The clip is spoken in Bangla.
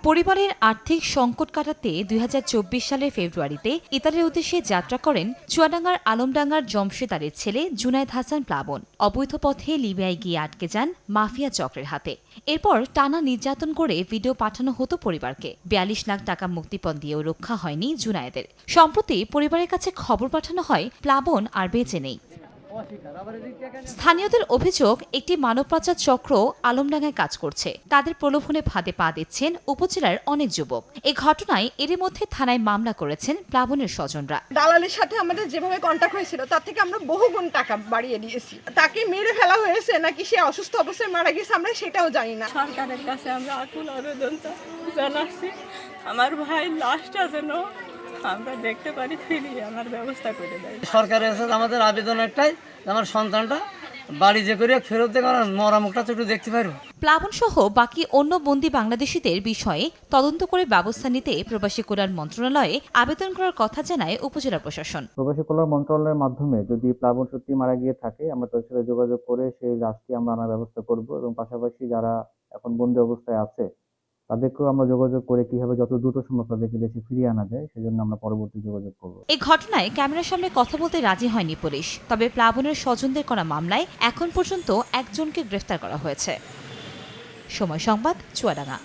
পরিবারের আর্থিক সংকট কাটাতে ২০২৪ সালের ফেব্রুয়ারিতে ইতালির উদ্দেশ্যে যাত্রা করেন চুয়াডাঙ্গার আলমডাঙ্গার জমশেদারের ছেলে জুনায়েদ হাসান প্লাবন। অবৈধ পথে লিবিয়ায় গিয়ে আটকে যান মাফিয়া চক্রের হাতে। এরপর টানা নির্যাতন করে ভিডিও পাঠানো হতো পরিবারকে। ৪২ লাখ টাকা মুক্তিপণ দিয়েও রক্ষা হয়নি জুনায়েদের। সম্প্রতি পরিবারের কাছে খবর পাঠানো হয় প্লাবন আর বেঁচে নেই। স্থানীয়দের অভিযোগ, একটি মানব পাচার চক্র আলমডাঙ্গায় কাজ করছে। তাদের প্রলোভনে ফাঁদে পা দিচ্ছেন উপজেলার অনেক যুবক। এই ঘটনায় এরই মধ্যে থানায় মামলা করেছেন প্লাবনের স্বজনরা। দালালের সাথে আমাদের যেভাবে কন্ট্যাক্ট হয়েছিল তার থেকে আমরা বহুগুণ টাকা বাড়িয়ে দিয়েছি। তাকে মেরে ফেলা হয়েছে নাকি সে অসুস্থ অবস্থায় মারা গেছে আমরা সেটাও জানি না। সরকারের কাছে আমরা আকুল আবেদন জানাচ্ছি, আমার ভাই লাশটা যেন আমরা দেখতে পারি, ফিরিয়ে আমার ব্যবস্থা করে দেয়। সরকারের কাছে আমাদের আবেদন একটাই, আমার সন্তানটা বাড়ি যে করে ফেরত দিয়ে মরা মুখটা তো একটু দেখতে পারবো। প্লাবন সহ বাকি অন্য বন্দী বাংলাদেশিদের বিষয়ে তদন্ত করে ব্যবস্থা নিতে প্রবাসী কল্যাণ মন্ত্রণালয়ে আবেদন করার কথা জানায় উপজেলা প্রশাসন। প্রবাসী কল্যাণ মন্ত্রণালয়ের মাধ্যমে যদি প্লাবন সত্যি মারা গিয়ে থাকে, আমরা তাদের সাথে যোগাযোগ করে সেই লাশটি আমরা আনার ব্যবস্থা করব এবং পাশাপাশি যারা এখন বন্দী অবস্থায় আছে তাদেরকেও আমরা যোগাযোগ করে কিভাবে যত দ্রুত সম্ভব তাদেরকে দেশে ফিরিয়ে আনা যায় সেজন্য আমরা পরবর্তী যোগাযোগ করব। এই ঘটনায় ক্যামেরার সামনে কথা বলতে রাজি হয়নি পুলিশ। তবে প্লাবনের স্বজনদের করা মামলায় এখন পর্যন্ত একজনকে গ্রেফতার করা হয়েছে। সময় সংবাদ, চুয়াডাঙ্গা।